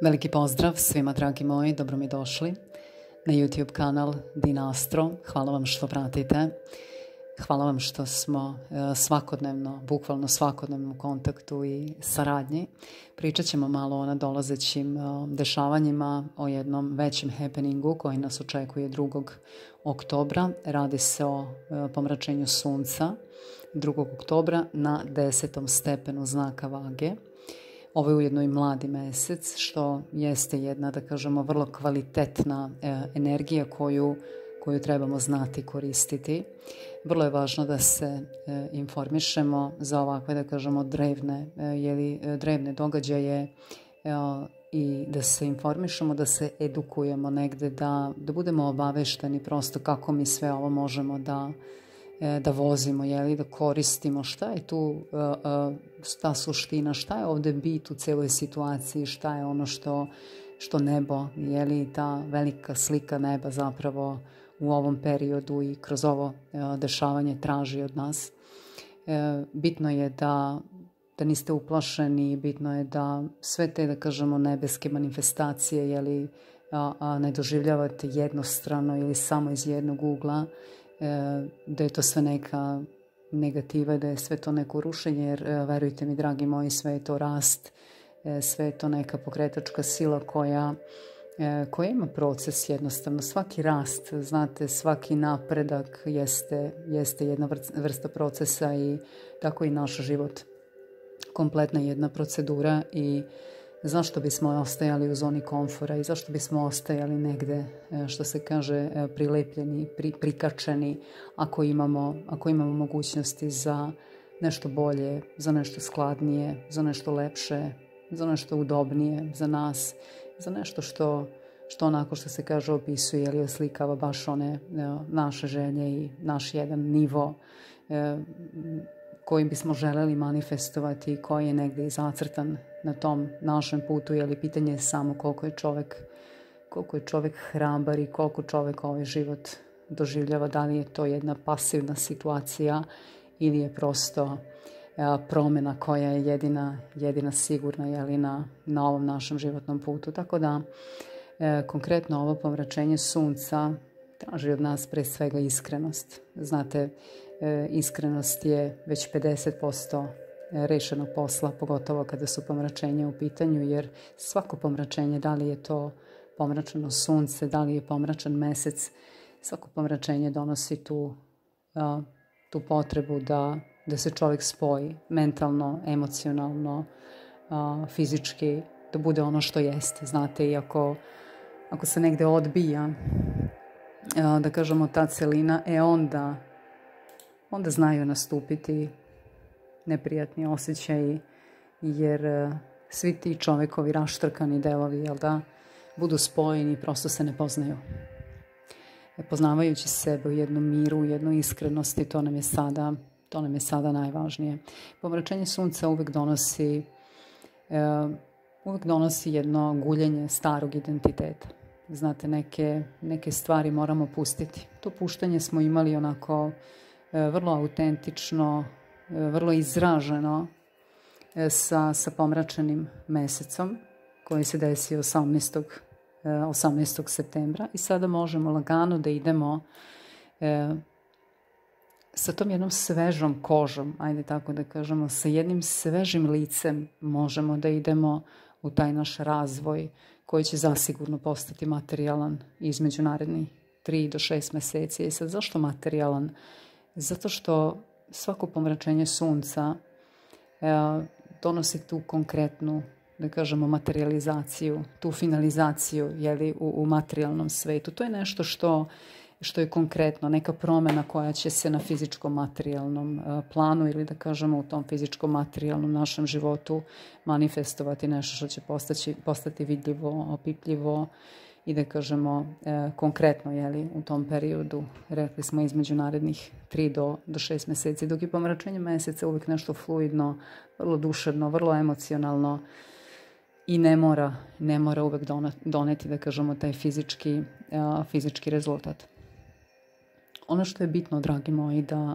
Veliki pozdrav svima, dragi moji, dobro mi došli na YouTube kanal Dinastro. Hvala vam što pratite. Hvala vam što smo svakodnevno, bukvalno svakodnevno u kontaktu i saradnji. Pričat ćemo malo o nadolazećim dešavanjima, o jednom većem happeningu koji nas očekuje 2. oktobra. Radi se o pomračenju sunca 2. oktobra na 10. stepenu znaka Vage. Ovo je ujedno i mladi mesec, što jeste jedna, da kažemo, vrlo kvalitetna energija koju trebamo znati koristiti. Vrlo je važno da se informišemo za ovakve, da kažemo, drevne događaje i da se informišemo, da se edukujemo negde, da budemo obavešteni prosto kako mi sve ovo možemo da vozimo, da koristimo, šta je tu ta suština, šta je ovde bit u celoj situaciji, šta je ono što nebo, ta velika slika neba zapravo u ovom periodu i kroz ovo dešavanje traži od nas. Bitno je da niste uplašeni, bitno je da sve te, da kažemo, nebeske manifestacije ne doživljavate jednostrano ili samo iz jednog ugla, da je to sve neka negativa, da je sve to neko rušenje, jer verujte mi, dragi moji, sve je to rast, sve je to neka pokretačka sila koja ima proces jednostavno. Svaki rast, znate, svaki napredak jeste jedna vrsta procesa i tako i naš život. Kompletna jedna procedura i zašto bismo ostajali u zoni komfora i zašto bismo ostajali negde, što se kaže, prilepljeni, prikačeni, ako imamo mogućnosti za nešto bolje, za nešto skladnije, za nešto lepše, za nešto udobnije za nas, za nešto što onako, što se kaže, opisuje ili oslikava baš one naše želje i naš jedan nivo kojim bismo želeli manifestovati i koji je negde i zacrtan na tom našem putu. Pitanje je samo koliko je čovek hrabar i koliko čovek ovaj život doživljava, da li je to jedna pasivna situacija ili je prosto promena koja je jedina sigurna na ovom našem životnom putu. Tako da konkretno ovo pomračenje sunca traži od nas pre svega iskrenost. Znate, iskrenost je već 50% rešenog posla, pogotovo kada su pomračenja u pitanju, jer svako pomračenje, da li je to pomračeno sunce, da li je pomračan mesec, svako pomračenje donosi tu potrebu da se čovjek spoji mentalno, emocionalno, fizički, da bude ono što jeste. Znate, i ako se negde odbija, da kažemo, ta celina, onda znaju nastupiti neprijatni osjećaji, jer svi ti čovekovi raštrkani delovi, budu spojeni i prosto se ne poznaju. Poznavajući sebe u jednom miru, u jednoj iskrenosti, to nam je sada najvažnije. Pomračenje sunca uvek donosi jedno guljenje starog identiteta. Znate, neke stvari moramo pustiti. To puštanje smo imali onako vrlo autentično, vrlo izraženo sa pomračenim mesecom koji se desio 18. septembra i sada možemo lagano da idemo sa tom jednom svežom kožom, ajde tako da kažemo, sa jednim svežim licem možemo da idemo u taj naš razvoj koji će zasigurno postati materijalan između narednih 3 do 6 meseci. I sad, zašto materijalan? Zato što svako pomračenje sunca donosi tu konkretnu, da kažemo, materializaciju, tu finalizaciju u materijalnom svetu. To je nešto što je konkretno, neka promena koja će se na fizičkom materijalnom planu ili, da kažemo, u tom fizičkom materijalnom našem životu manifestovati nešto što će postati vidljivo, opipljivo i, da kažemo, konkretno u tom periodu, rekli smo, između narednih 3 do 6 meseci, dok je pomračenje meseca uvijek nešto fluidno, vrlo duševno, vrlo emocionalno i ne mora uvek doneti, da kažemo, taj fizički rezultat. Ono što je bitno, dragi moji, da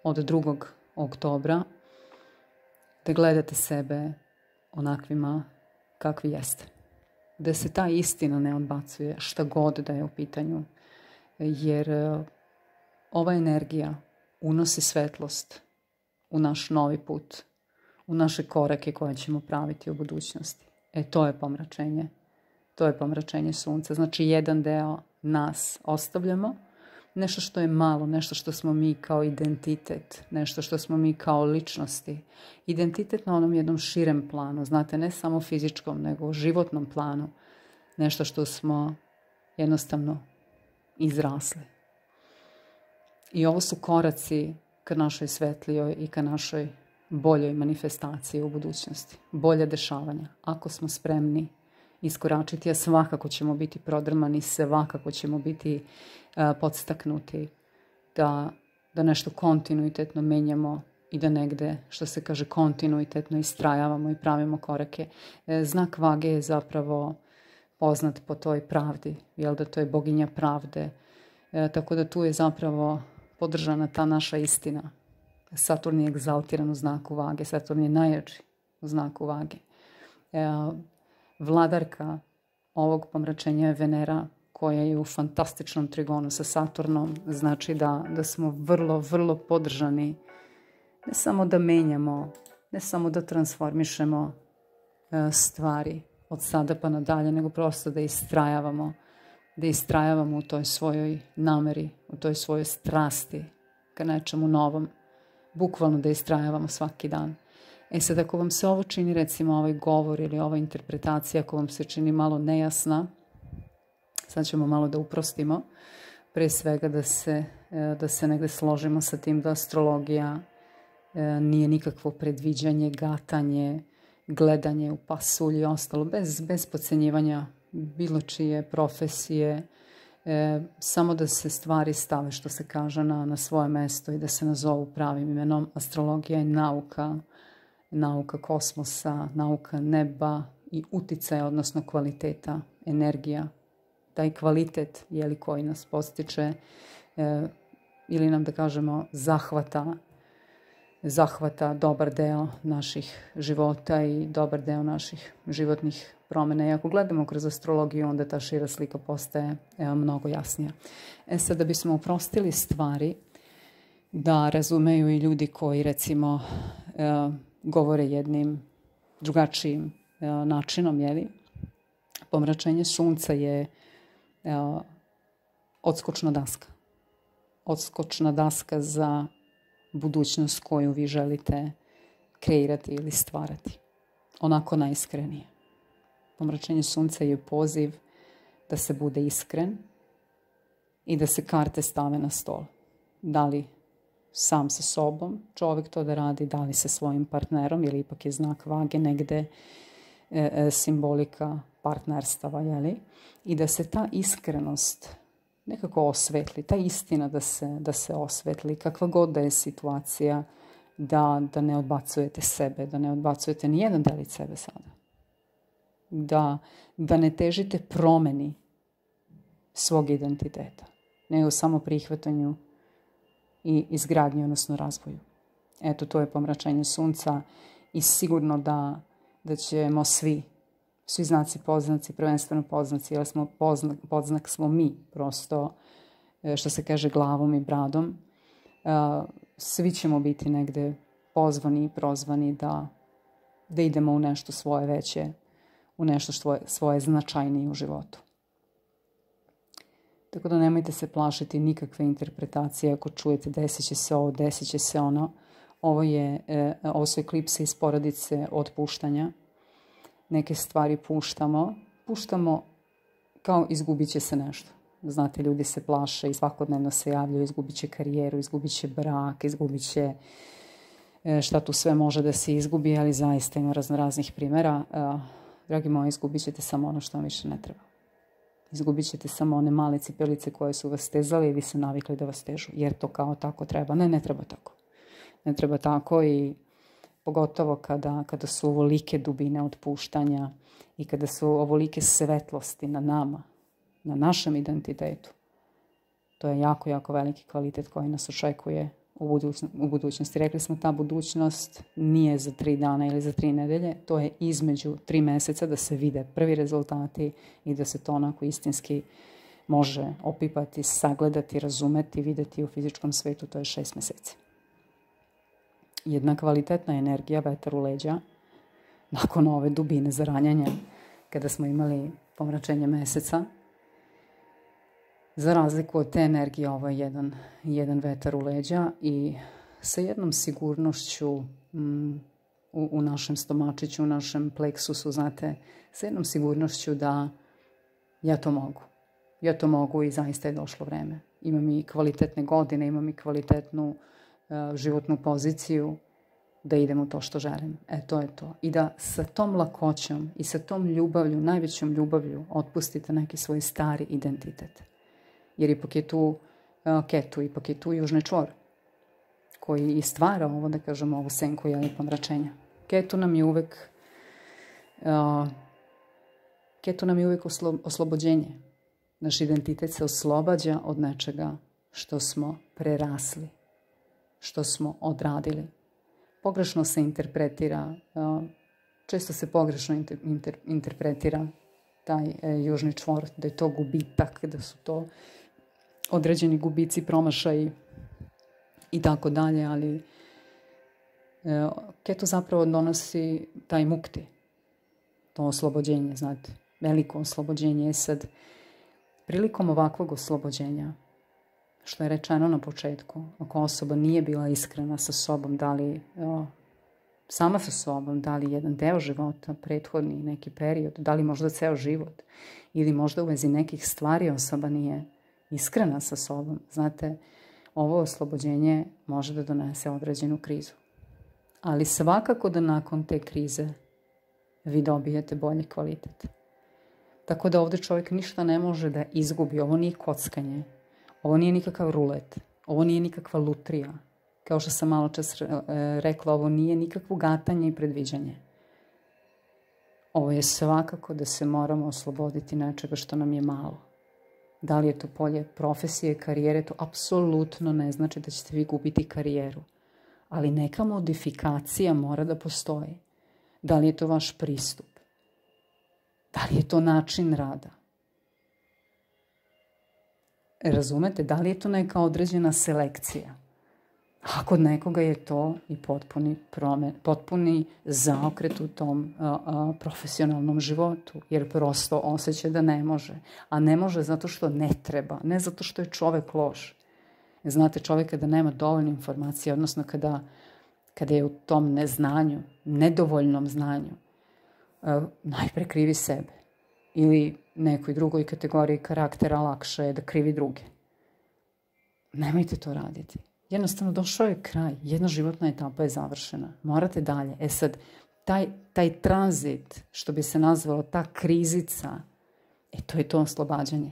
od 2. oktobra da gledate sebe onakvima kakvi jeste. da se ta istina ne odbacuje, šta god da je u pitanju. Jer ova energija unosi svetlost u naš novi put, u naše korake koje ćemo praviti u budućnosti. To je pomračenje. To je pomračenje sunca. Znači, jedan deo nas ostavljamo, nešto što je malo, nešto što smo mi kao identitet, nešto što smo mi kao ličnosti. Identitet na onom jednom širem planu, znate, ne samo fizičkom, nego životnom planu. Nešto što smo jednostavno izrasli. I ovo su koraci ka našoj svetlijoj i ka našoj boljoj manifestaciji u budućnosti. Bolje dešavanja. Ako smo spremni iskoračiti, a svakako ćemo biti prodrmani, svakako ćemo biti podstaknuti da nešto kontinuitetno menjamo i da negde, što se kaže, kontinuitetno istrajavamo i pravimo korake. Znak vage je zapravo poznat po toj pravdi, jel da to je boginja pravde. Tako da tu je zapravo podržana ta naša istina. Saturn je egzaltiran u znaku vage, Saturn je najjači u znaku vage. Vladarka ovog pomračenja je Venera, koja je u fantastičnom trigonu sa Saturnom. Znači da smo vrlo, vrlo podržani. Ne samo da menjamo, ne samo da transformišemo stvari od sada pa nadalje, nego prosto da istrajavamo u toj svojoj nameri, u toj svojoj strasti ka nečemu novom. Bukvalno da istrajavamo svaki dan. Sad, ako vam se ovo čini, recimo ovaj govor ili ova interpretacija, ako vam se čini malo nejasna, sad ćemo malo da uprostimo. Pre svega da se negde složimo sa tim da astrologija nije nikakvo predviđanje, gatanje, gledanje u pasulj i ostalo, bez podcenjivanja bilo čije profesije, samo da se stvari stave, što se kaže, na svoje mesto i da se nazovu pravim imenom. Astrologija je nauka kosmosa, nauka neba i uticaja, odnosno kvaliteta, energija. Taj kvalitet koji nas postiče ili nam, da kažemo, zahvata dobar deo naših života i dobar deo naših životnih promjena. I ako gledamo kroz astrologiju, onda ta šira slika postaje mnogo jasnija. Sad, da bismo uprostili stvari, da razumeju i ljudi koji, recimo, govore jednim drugačijim načinom, pomračenje sunca je odskočna daska. Odskočna daska za budućnost koju vi želite kreirati ili stvarati. Onako najiskrenije. Pomračenje sunca je poziv da se bude iskren i da se karte stave na stol. Da li sam sa sobom čovjek to da radi, da li sa svojim partnerom, ili ipak je znak vage negde simbolika partnerstava, i da se ta iskrenost nekako osvetli, ta istina da se osvetli, kakva god da je situacija, da ne odbacujete sebe, da ne odbacujete nijedan delić sebe sada. Da ne težite promeni svog identiteta, nego samo prihvatanju i izgradnji, odnosno razvoju. Eto, to je pomračenje sunca i sigurno da ćemo svi znaci, poznaci, prvenstveno poznaci, jer podznak smo mi, prosto, što se kaže, glavom i bradom. Svi ćemo biti negde pozvani i prozvani da idemo u nešto svoje veće, u nešto svoje značajnije u životu. Tako da nemojte se plašiti nikakve interpretacije ako čujete desit će se ovo, desit će se ono. Ovo su eklipse iz porodice otpuštanja. Neke stvari puštamo kao izgubit će se nešto. Znate, ljudi se plaše i svakodnevno se javljaju, izgubit će karijeru, izgubit će brak, izgubit će šta tu sve može da se izgubi, ali zaista ima raznih primjera. Dragi moji, izgubit ćete samo ono što vam više ne treba. Izgubit ćete samo one male cipelice koje su vas stezale i vi se navikli da vas stežu, jer to kao tako treba. Ne treba tako. Ne treba tako, i pogotovo kada su ovolike dubine otpuštanja i kada su ovolike svetlosti na nama, na našem identitetu. To je jako, jako veliki kvalitet koji nas očekuje u budućnosti. Rekli smo, ta budućnost nije za 3 dana ili za 3 nedelje, to je između 3 meseca da se vide prvi rezultati i da se to onako istinski može opipati, sagledati, razumeti, videti u fizičkom svetu, to je 6 meseci. Jedna kvalitetna energija, vetar u leđa, nakon ove dubine zaranjanja, kada smo imali pomračenje meseca, za razliku od te energije, ovo je jedan vetar u leđa i sa jednom sigurnošću u našem stomačiću, u našem pleksusu, znate, sa jednom sigurnošću da ja to mogu. Ja to mogu i zaista je došlo vreme. Imam i kvalitetne godine, imam i kvalitetnu životnu poziciju da idem u to što želim. To je to. I da sa tom lakoćom i sa tom ljubavlju, najvećom ljubavlju, otpustite neki svoj stari identitet. Jer ipak je tu Ketu, ipak je tu južni čvor koji i stvara ovo, da kažemo, ovu senku ili pomračenja. Ketu nam je uvek oslobođenje. Naš identitet se oslobađa od nečega što smo prerasli, što smo odradili. Pogrešno se interpretira, često se pogrešno interpretira taj južni čvor, da je to gubitak, da su to određeni gubici, promašaji i tako dalje, ali Ketu zapravo donosi taj mukti, to oslobođenje, znate, veliko oslobođenje. Sad, prilikom ovakvog oslobođenja, što je rečeno na početku, ako osoba nije bila iskrena sa sobom, da li sama sa sobom, da li jedan deo života, prethodni neki period, da li možda ceo život, ili možda u vezi nekih stvari osoba nije iskrena sa sobom, znate, ovo oslobođenje može da donese određenu krizu. Ali svakako da nakon te krize vi dobijete bolji kvalitet. Tako da ovdje čovjek ništa ne može da izgubi. Ovo nije kockanje, ovo nije nikakav rulet, ovo nije nikakva lutrija. Kao što sam malo čas rekla, ovo nije nikakvo gatanje i predviđanje. Ovo je svakako da se moramo osloboditi nečega što nam je malo. Da li je to polje profesije, karijere, to apsolutno ne znači da ćete vi gubiti karijeru. Ali neka modifikacija mora da postoji. Da li je to vaš pristup? Da li je to način rada? Razumete? Da li je to neka određena selekcija? A kod nekoga je to i potpuni zaokret u tom profesionalnom životu, jer prosto osjeća da ne može. A ne može zato što ne treba, ne zato što je čovek loš. Znate, čovjek kada nema dovoljno informacije, odnosno kada je u tom neznanju, nedovoljnom znanju, najpre krivi sebe. Ili nekoj drugoj kategoriji karaktera lakše je da krivi druge. Nemojte to raditi. Jednostavno došao je kraj, jedna životna etapa je završena. Morate dalje. Sad, taj tranzit, što bi se nazvalo ta krizica, to je to oslobađanje.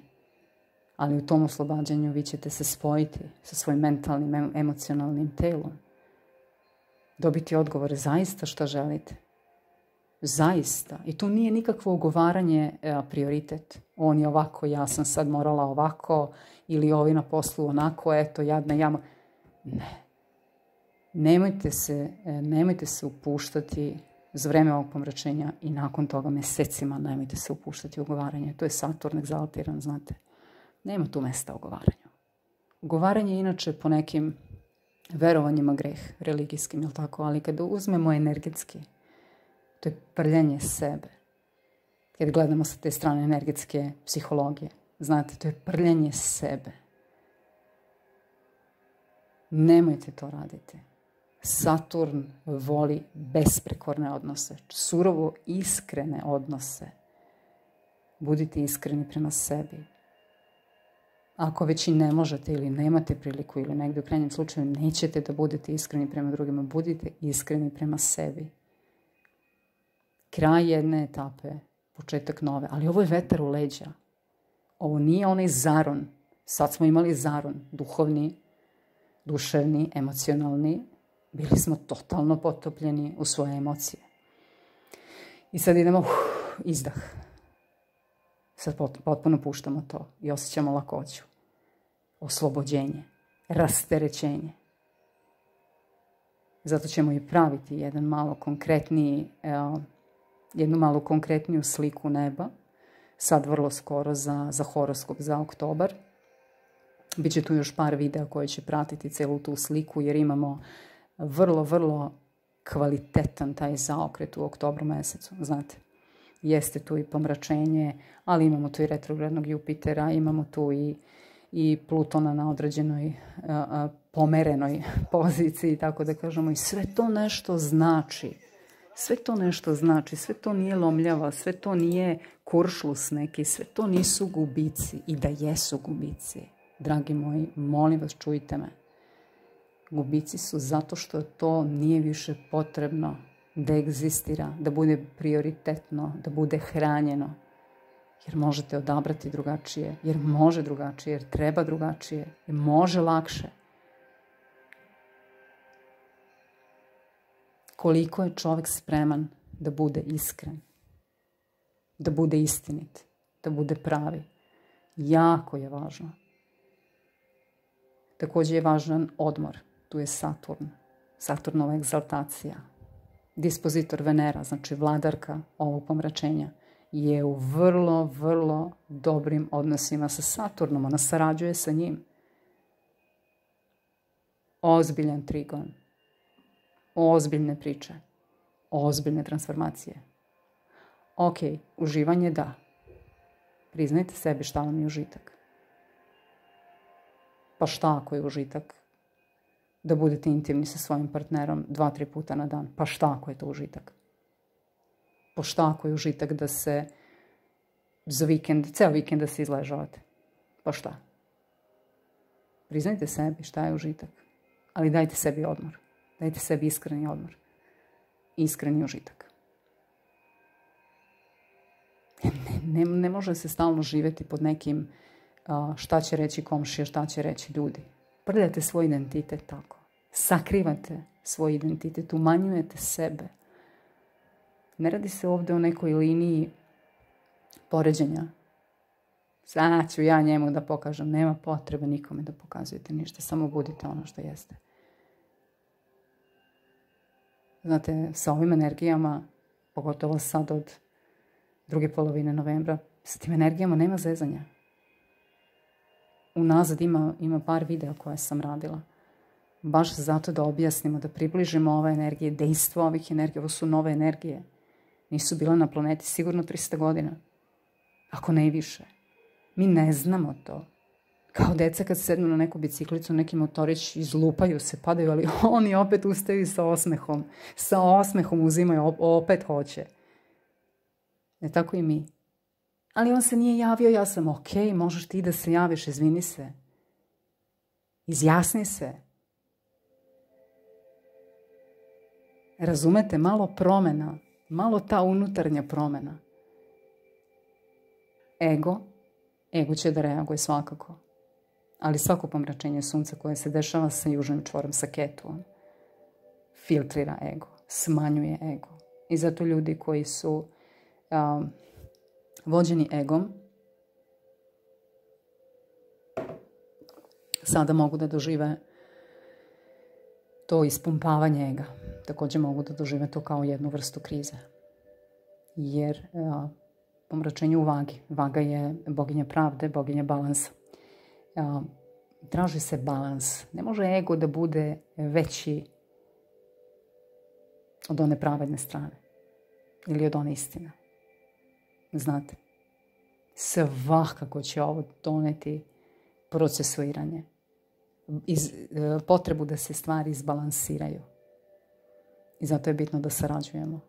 Ali u tom oslobađanju vi ćete se spojiti sa svojim mentalnim, emocionalnim telom. Dobiti odgovore zaista šta želite. Zaista. I tu nije nikakvo ugovaranje prioritet. On je ovako, ja sam sad morala ovako, ili ovi na poslu onako, eto, jadna jama. Ne. Nemojte se upuštati za vreme ovog pomračenja i nakon toga mesecima nemojte se upuštati u ugovaranje. To je Saturn egzaltiran, znate. Nema tu mesta ugovaranju. Ugovaranje je inače po nekim verovanjima greh, religijskim, jel tako? Ali kada uzmemo energetski, to je prljanje sebe. Kad gledamo sa te strane energetske psihologije, znate, to je prljanje sebe. Nemojte to raditi. Saturn voli besprekorne odnose, surovo iskrene odnose. Budite iskreni prema sebi. Ako već i ne možete ili nemate priliku ili negdje u krajnjem slučaju nećete da budete iskreni prema drugima, budite iskreni prema sebi. Kraj jedne etape, početak nove, ali ovo je vetar u leđa. Ovo nije onaj zaron. Sad smo imali zaron, duhovni, duševni, emocionalni. Bili smo totalno potopljeni u svoje emocije. I sad idemo, izdah. Sad potpuno puštamo to i osjećamo lakoću. Oslobođenje, rasterećenje. Zato ćemo i praviti jednu malo konkretniju sliku neba, sad vrlo skoro za horoskop za oktobar. Biće tu još par videa koje će pratiti celu tu sliku, jer imamo vrlo, vrlo kvalitetan taj zaokret u oktobru mesecu, znate. Jeste tu i pomračenje, ali imamo tu i retrogradnog Jupitera, imamo tu i Plutona na određenoj pomerenoj poziciji, tako da kažemo, i sve to nešto znači. Sve to nešto znači, sve to nije lomljava, sve to nije kuršlus neki, sve to nisu gubici, i da jesu gubici. Dragi moji, molim vas, čujte me. Gubici su zato što to nije više potrebno da egzistira, da bude prioritetno, da bude hranjeno. Jer možete odabrati drugačije, jer može drugačije, jer treba drugačije, jer može lakše. Koliko je čovjek spreman da bude iskren, da bude istinit, da bude pravi. Jako je važno. Također je važan odmor. Tu je Saturn, Saturnova egzaltacija. Dispozitor Venera, znači vladarka ovog pomračenja, je u vrlo, vrlo dobrim odnosima sa Saturnom. Ona sarađuje sa njim. Ozbiljan trigon. Ozbiljne priče. Ozbiljne transformacije. Ok, uživanje da. Priznajte sebi šta vam je užitak. Pa šta ako je užitak da budete intimni sa svojim partnerom 2-3 puta na dan? Pa šta ako je to užitak? Pa šta ako je užitak da se za vikend, ceo vikend da se izležavate? Pa šta? Priznajte sebi šta je užitak. Ali dajte sebi odmor. Dajte sebi iskreni odmor. Iskreni užitak. Ne može se stalno živjeti pod nekim šta će reći komšija, šta će reći ljudi. Prljate svoj identitet tako. Sakrivate svoj identitet, umanjujete sebe. Ne radi se ovdje o nekoj liniji poređenja. Sad ću ja njemu da pokažem. Nema potrebe nikome da pokazujete ništa. Samo budite ono što jeste. Znate, sa ovim energijama, pogotovo sad od druge polovine novembra, sa tim energijama nema zezanja. Unazad ima par videa koje sam radila. Baš zato da objasnimo, da približimo ove energije, dejstvo ovih energija. Ovo su nove energije. Nisu bile na planeti sigurno 300 godina. Ako ne i više. Mi ne znamo to. Kao deca kad sednu na neku biciklicu, neki motorić, izlupaju se, padaju, ali oni opet ustaju sa osmehom. Sa osmehom uzimaju, opet hoće. Ne tako i mi. Ali on se nije javio, ja sam ok, možeš ti da se javiš, izvini se. Izjasni se. Razumete, malo promjena, malo ta unutarnja promjena. Ego će da reaguje svakako. Ali svako pomračenje sunca koje se dešava sa južnim čvorom, sa Ketuom, filtrira ego, smanjuje ego. I zato ljudi koji su vođeni egom sada mogu da dožive to ispumpavanje ega. Također mogu da dožive to kao jednu vrstu krize. Jer pomračenje u vagi. Vaga je boginja pravde, boginja balansa. Traži se balans. Ne može ego da bude veći od one pravedne strane. Ili od one istine. Znate. Svakako će ovo doneti procesuiranje. Potrebu da se stvari izbalansiraju. I zato je bitno da sarađujemo.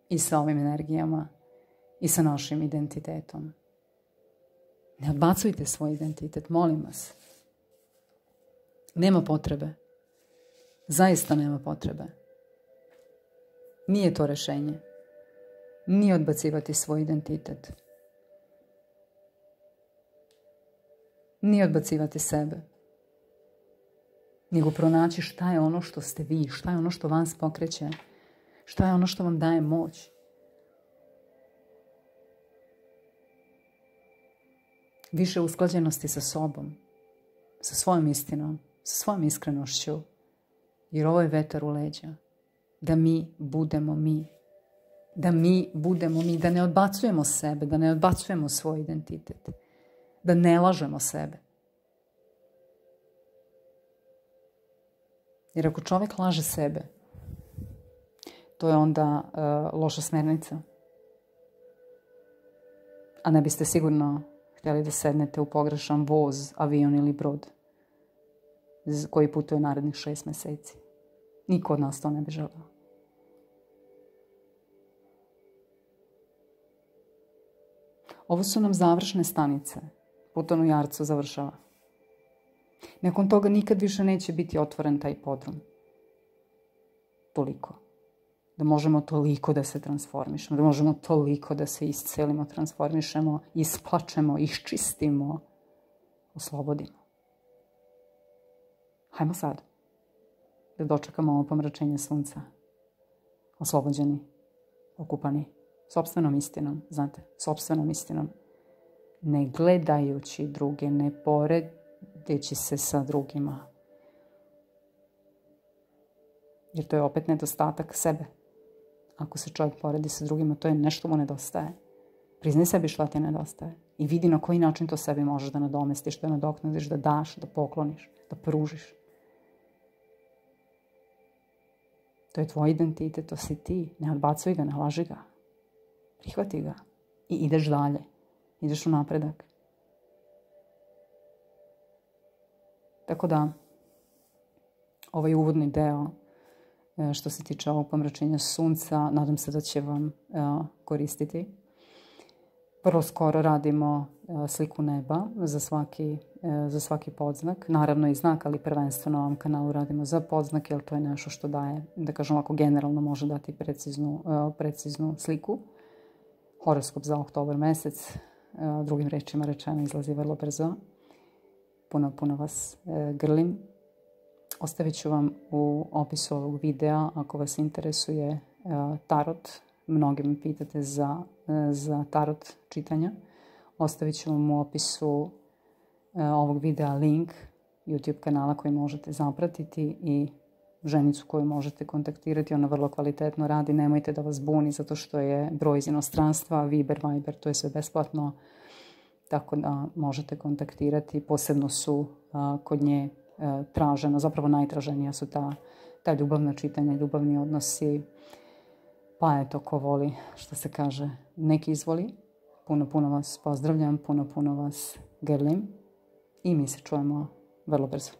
I sa ovim energijama. I sa našim identitetom. Ne odbacujte svoj identitet, molim vas. Nema potrebe. Zaista nema potrebe. Nije to rješenje. Nije odbacivati svoj identitet. Nije odbacivati sebe. Nego pronaći šta je ono što ste vi, šta je ono što vas pokreće, šta je ono što vam daje moć. Više usklađenosti sa sobom, sa svojom istinom, sa svojom iskrenošću Jer ovo je vetar u leđa. Da mi budemo mi. Da mi budemo mi. Da ne odbacujemo sebe. Da ne odbacujemo svoj identitet. Da ne lažemo sebe. Jer ako čovjek laže sebe, to je onda loša smernica. A ne biste sigurno htjeli da sednete u pogrešan voz, avion ili brod koji putuje narednih 6 mjeseci. Niko od nas to ne bi želeo. Ovo su nam završne stanice. Puton u Jarcu završava. Nakon toga nikad više neće biti otvoren taj podrum. Toliko. Da možemo toliko da se transformišemo, da možemo toliko da se iscelimo, transformišemo, isplačemo, iščistimo, oslobodimo. Hajmo sad da dočekamo ovo pomračenje sunca. Oslobođeni, okupani, sopstvenom istinom, znate, sopstvenom istinom. Ne gledajući druge, ne poredeći se sa drugima. Jer to je opet nedostatak sebe. Ako se čovjek poredi sa drugima, to je nešto mu nedostaje. Priznaj sebi šta ti nedostaje. I vidi na koji način to sebi možeš da nadomestiš, da nadoknadiš, da daš, da pokloniš, da pružiš. To je tvoj identitet, to si ti. Ne odbacuj ga, ne laži ga. Prihvati ga. I ideš dalje. Ideš u napredak. Tako da, ovaj uvodni deo što se tiče ovog pomračenja sunca, nadam se da će vam koristiti. Vrlo skoro radimo sliku neba za svaki podznak. Naravno i znak, ali prvenstveno na ovom kanalu radimo za podznak, jer to je nešto što daje, da kažem ovako, generalno može dati preciznu sliku. Horoskop za oktobar mjesec, drugim rečima rečeno, izlazi vrlo brzo. Puno vas grlim. Ostavit ću vam u opisu ovog videa, ako vas interesuje tarot. Mnogi me pitate za tarot čitanja. Ostavit ću vam u opisu ovog videa link YouTube kanala koji možete zapratiti i ženicu koju možete kontaktirati. Ona vrlo kvalitetno radi. Nemojte da vas buni zato što je broj iz inostranstva, Viber, to je sve besplatno. Tako da možete kontaktirati. Posebno su kod nje tražena, zapravo najtraženija su ta ljubavna čitanja, ljubavni odnosi. Pa eto, ko voli, što se kaže, neki izvoli. Puno vas pozdravljam, puno vas grlim i mi se čujemo vrlo brzo.